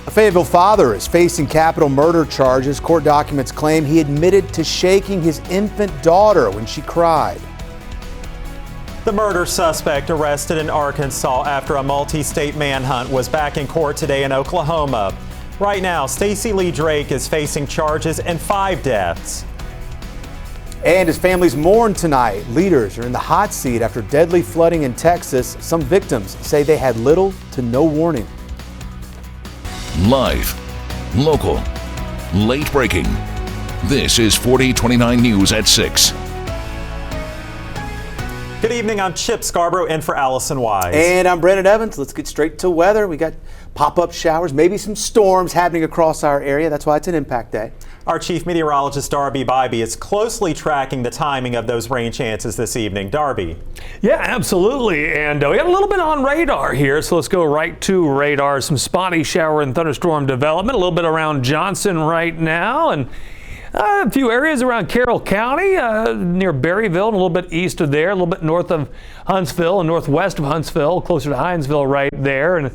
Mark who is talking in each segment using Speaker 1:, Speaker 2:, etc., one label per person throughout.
Speaker 1: A Fayetteville father is facing capital murder charges. Court documents claim he admitted to shaking his infant daughter when she cried.
Speaker 2: The murder suspect arrested in Arkansas after a multi-state manhunt was back in court today in Oklahoma. Right now, Stacey Lee Drake is facing charges and 5 deaths.
Speaker 1: And as families mourn tonight, leaders are in the hot seat after deadly flooding in Texas. Some victims say they had little to no warning.
Speaker 3: Live, local, late breaking. This is 4029 News at 6.
Speaker 2: Good evening, I'm Chip Scarborough in for Allison Wise.
Speaker 1: And I'm Brandon Evans. Let's get straight to weather. We got pop-up showers, maybe some storms happening across our area. That's why it's an impact day.
Speaker 2: Our chief meteorologist, Darby Bybee, is closely tracking the timing of those rain chances this evening. Darby.
Speaker 4: Yeah, absolutely. And we got a little bit on radar here, so let's go right to radar. Some spotty shower and thunderstorm development, a little bit around Johnson right now, and a few areas around Carroll County, near Berryville, and a little bit east of there, a little bit north of Huntsville and northwest of Huntsville, closer to Hinesville right there. And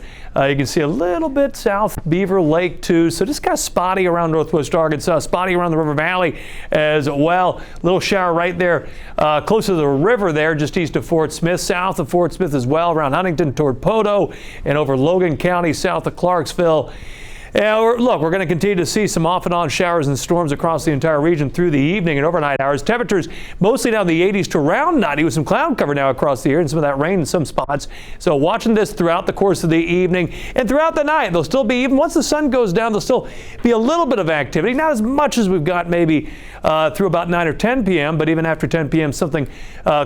Speaker 4: you can see a little bit south Beaver Lake too. So just kind of spotty around northwest Arkansas, spotty around the River Valley as well. Little shower right there close to the river there, just east of Fort Smith, south of Fort Smith as well, around Huntington toward Poto and over Logan County, south of Clarksville. Yeah, look, we're going to continue to see some off and on showers and storms across the entire region through the evening and overnight hours. Temperatures mostly down the 80s to around 90 with some cloud cover now across the area and some of that rain in some spots. So watching this throughout the course of the evening and throughout the night. There'll still be, even once the sun goes down, there'll still be a little bit of activity. Not as much as we've got maybe through about 9 or 10 p.m., but even after 10 p.m. something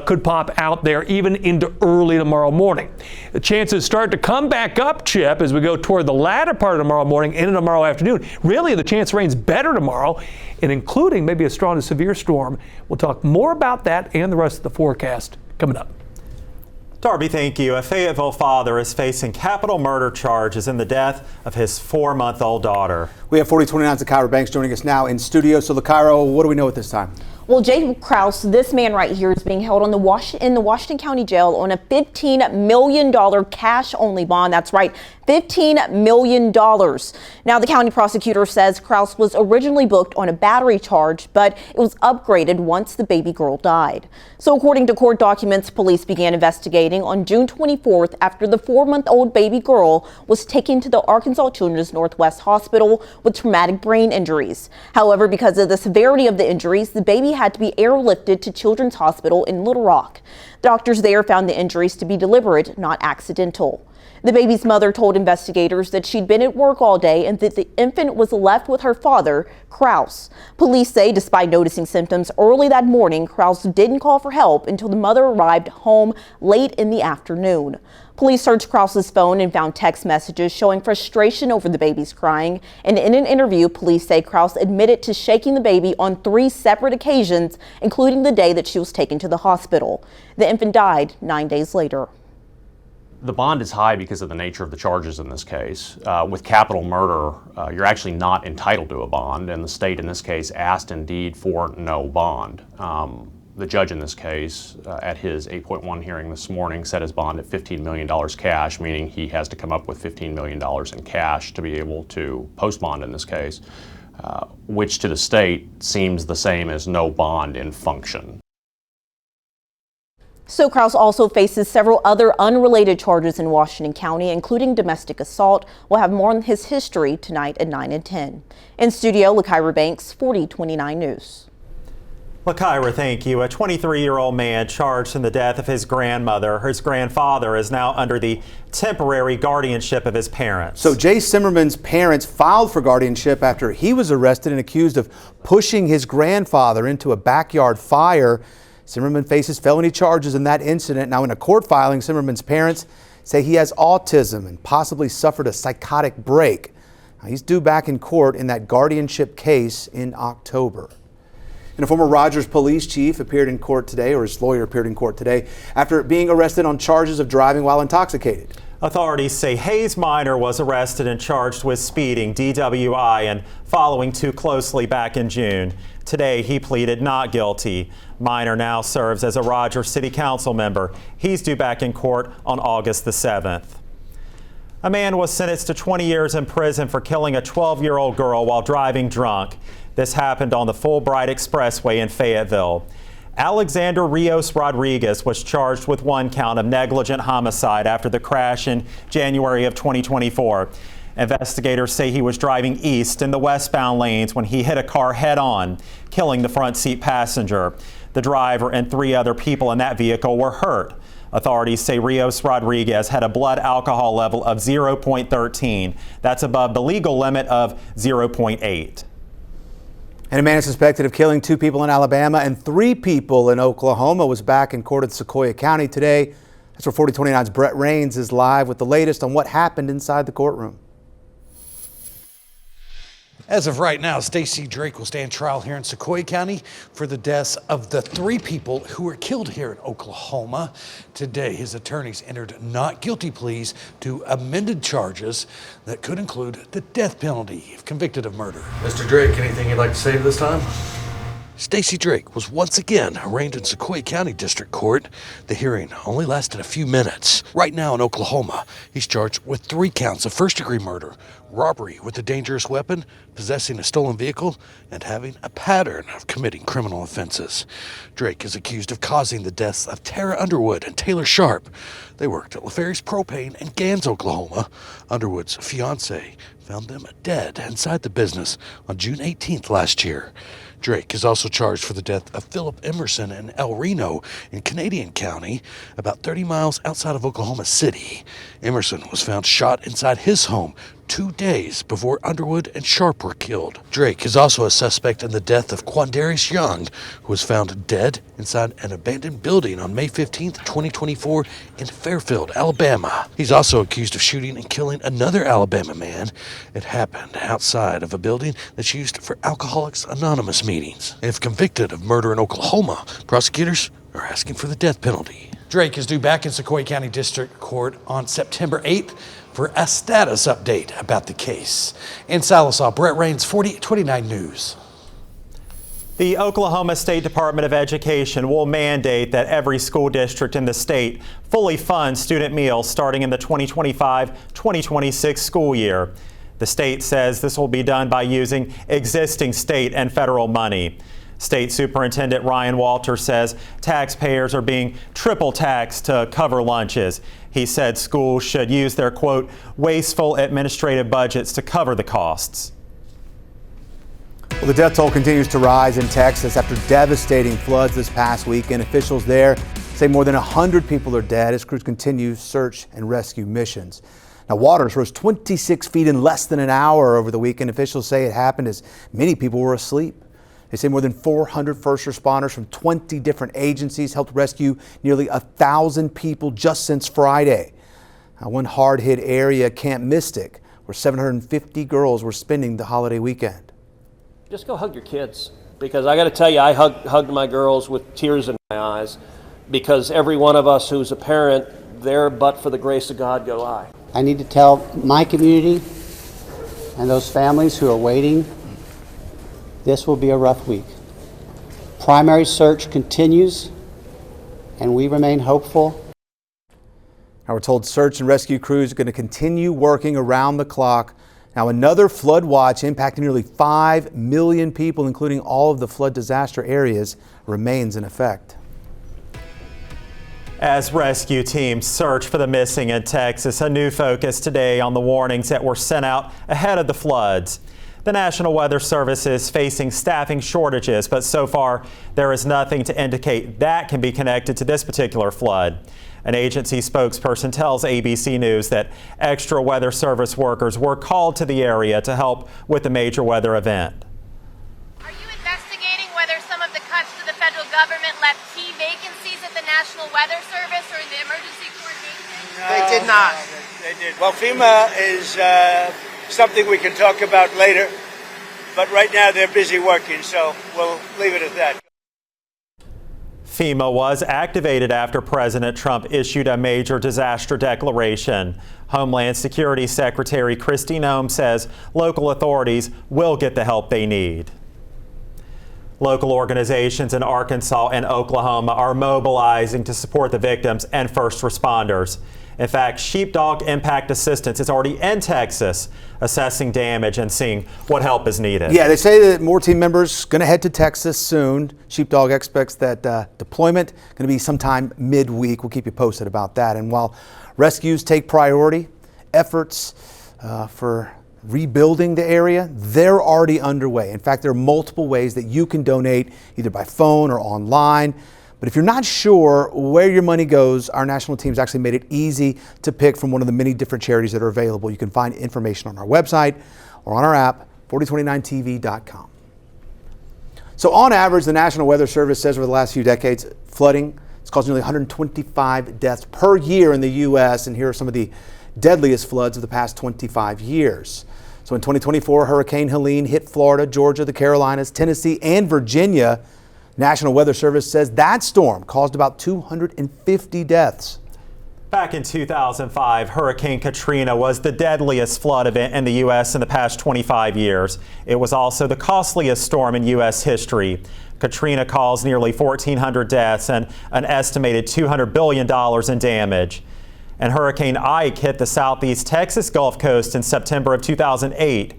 Speaker 4: could pop out there even into early tomorrow morning. The chances start to come back up, Chip, as we go toward the latter part of tomorrow morning into tomorrow afternoon. Really, the chance rains better tomorrow, and including maybe a strong to severe storm. We'll talk more about that and the rest of the forecast coming up.
Speaker 2: Darby, thank you. A Fayetteville father is facing capital murder charges in the death of his 4-month-old daughter.
Speaker 1: We have 4029's LaKyra Banks joining us now in studio. So LaKyra, what do we know at this time?
Speaker 5: Well, Jay Kraus, this man right here is being held in the Washington County Jail on a $15 million cash-only bond. That's right, $15 million. Now, the county prosecutor says Kraus was originally booked on a battery charge, but it was upgraded once the baby girl died. So according to court documents, police began investigating on June 24th after the 4-month-old baby girl was taken to the Arkansas Children's Northwest Hospital with traumatic brain injuries. However, because of the severity of the injuries, the baby had to be airlifted to Children's Hospital in Little Rock. Doctors there found the injuries to be deliberate, not accidental. The baby's mother told investigators that she'd been at work all day and that the infant was left with her father, Kraus. Police say despite noticing symptoms early that morning, Kraus didn't call for help until the mother arrived home late in the afternoon. Police searched Kraus's phone and found text messages showing frustration over the baby's crying. And in an interview, police say Kraus admitted to shaking the baby on 3 separate occasions, including the day that she was taken to the hospital. The infant died 9 days later.
Speaker 6: The bond is high because of the nature of the charges in this case. With capital murder, you're actually not entitled to a bond, and the state in this case asked indeed for no bond. The judge in this case, at his 8.1 hearing this morning, set his bond at $15 million cash, meaning he has to come up with $15 million in cash to be able to post bond in this case, which to the state seems the same as no bond in function.
Speaker 5: So Kraus also faces several other unrelated charges in Washington County, including domestic assault. We'll have more on his history tonight at 9 and 10. In studio, LaKyra Banks, 4029 News.
Speaker 2: LaKyra, thank you. A 23-year-old man charged in the death of his grandmother. His grandfather is now under the temporary guardianship of his parents.
Speaker 1: So Jay Zimmerman's parents filed for guardianship after he was arrested and accused of pushing his grandfather into a backyard fire. Zimmerman faces felony charges in that incident. Now, in a court filing, Zimmerman's parents say he has autism and possibly suffered a psychotic break. Now, he's due back in court in that guardianship case in October. And a former Rogers police chief appeared in court today, or his lawyer appeared in court today, after being arrested on charges of driving while intoxicated.
Speaker 2: Authorities say Hayes Minor was arrested and charged with speeding, DWI, and following too closely back in June. Today, he pleaded not guilty. Minor now serves as a Rogers City Council member. He's due back in court on August the 7th. A man was sentenced to 20 years in prison for killing a 12-year-old girl while driving drunk. This happened on the Fulbright Expressway in Fayetteville. Alexander Rios Rodriguez was charged with 1 count of negligent homicide after the crash in January of 2024. Investigators say he was driving east in the westbound lanes when he hit a car head-on, killing the front seat passenger. The driver and 3 other people in that vehicle were hurt. Authorities say Rios Rodriguez had a blood alcohol level of 0.13. That's above the legal limit of 0.8.
Speaker 1: And a man suspected of killing 2 people in Alabama and 3 people in Oklahoma was back in court in Sequoyah County today. That's where 4029's Brett Rains is live with the latest on what happened inside the courtroom.
Speaker 7: As of right now, Stacey Drake will stand trial here in Sequoyah County for the deaths of the 3 people who were killed here in Oklahoma. Today, his attorneys entered not guilty pleas to amended charges that could include the death penalty if convicted of murder.
Speaker 8: Mr. Drake, anything you'd like to say this time?
Speaker 7: Stacey Drake was once again arraigned in Sequoyah County District Court. The hearing only lasted a few minutes. Right now in Oklahoma, he's charged with 3 counts of first-degree murder, robbery with a dangerous weapon, possessing a stolen vehicle, and having a pattern of committing criminal offenses. Drake is accused of causing the deaths of Tara Underwood and Taylor Sharp. They worked at LaFerris Propane in Gans, Oklahoma. Underwood's fiance found them dead inside the business on June 18th last year. Drake is also charged for the death of Philip Emerson in El Reno in Canadian County, about 30 miles outside of Oklahoma City. Emerson was found shot inside his home 2 days before Underwood and Sharp were killed. Drake is also a suspect in the death of Quandarius Young, who was found dead inside an abandoned building on May 15th, 2024 in Fairfield, Alabama. He's also accused of shooting and killing another Alabama man. It happened outside of a building that's used for Alcoholics Anonymous meetings. And if convicted of murder in Oklahoma, prosecutors are asking for the death penalty. Drake is due back in Sequoyah County District Court on September 8th for a status update about the case. In Sallisaw, Brett Rains, 4029 News.
Speaker 2: The Oklahoma State Department of Education will mandate that every school district in the state fully fund student meals starting in the 2025-2026 school year. The state says this will be done by using existing state and federal money. State Superintendent Ryan Walter says taxpayers are being triple taxed to cover lunches. He said schools should use their, quote, wasteful administrative budgets to cover the costs.
Speaker 1: Well, the death toll continues to rise in Texas after devastating floods this past weekend. Officials there say more than 100 people are dead as crews continue search and rescue missions. Now, waters rose 26 feet in less than an hour over the weekend. Officials say it happened as many people were asleep. They say more than 400 first responders from 20 different agencies helped rescue nearly 1,000 people just since Friday. Now, one hard-hit area, Camp Mystic, where 750 girls were spending the holiday weekend.
Speaker 9: Just go hug your kids, because I got to tell you, I hugged my girls with tears in my eyes, because every one of us who's a parent, there but for the grace of God go I.
Speaker 10: I need to tell my community and those families who are waiting, this will be a rough week. Primary search continues, and we remain hopeful.
Speaker 1: Now, we're told search and rescue crews are going to continue working around the clock. Now, another flood watch impacting nearly 5 million people, including all of the flood disaster areas, remains in effect.
Speaker 2: As rescue teams search for the missing in Texas, a new focus today on the warnings that were sent out ahead of the floods. The National Weather Service is facing staffing shortages, but so far there is nothing to indicate that can be connected to this particular flood. An agency spokesperson tells ABC News that extra Weather Service workers were called to the area to help with the major weather event.
Speaker 11: Are you investigating whether some of the cuts to the federal government left key vacancies at the National Weather Service or in the emergency coordination?
Speaker 12: No, they did not. They did. Well, FEMA is something we can talk about later, but right now they're busy working, so we'll leave it at that.
Speaker 2: FEMA was activated after President Trump issued a major disaster declaration. Homeland Security Secretary Kristi Noem says local authorities will get the help they need. Local organizations in Arkansas and Oklahoma are mobilizing to support the victims and first responders. In fact, Sheepdog Impact Assistance is already in Texas assessing damage and seeing what help is needed.
Speaker 1: Yeah, they say that more team members going to head to Texas soon. Sheepdog expects that deployment going to be sometime midweek. We'll keep you posted about that. And while rescues take priority, efforts for rebuilding the area, they're already underway. In fact, there are multiple ways that you can donate, either by phone or online. But if you're not sure where your money goes, our national team's actually made it easy to pick from one of the many different charities that are available. You can find information on our website or on our app, 4029tv.com. So on average, the National Weather Service says over the last few decades, flooding has caused nearly 125 deaths per year in the U.S. And here are some of the deadliest floods of the past 25 years. So in 2024, Hurricane Helene hit Florida, Georgia, the Carolinas, Tennessee, and Virginia. National Weather Service says that storm caused about 250 deaths.
Speaker 2: Back in 2005, Hurricane Katrina was the deadliest flood event in the U.S. in the past 25 years. It was also the costliest storm in U.S. history. Katrina caused nearly 1,400 deaths and an estimated $200 billion in damage. And Hurricane Ike hit the southeast Texas Gulf Coast in September of 2008,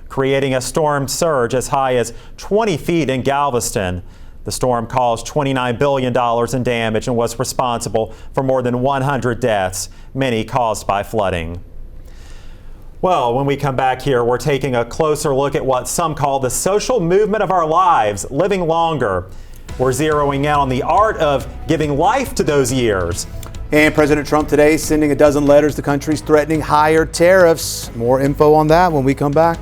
Speaker 2: creating a storm surge as high as 20 feet in Galveston. The storm caused $29 billion in damage and was responsible for more than 100 deaths, many caused by flooding. Well, when we come back here, we're taking a closer look at what some call the social movement of our lives, living longer. We're zeroing in on the art of giving life to those years.
Speaker 1: And President Trump today sending a dozen letters to countries threatening higher tariffs. More info on that when we come back.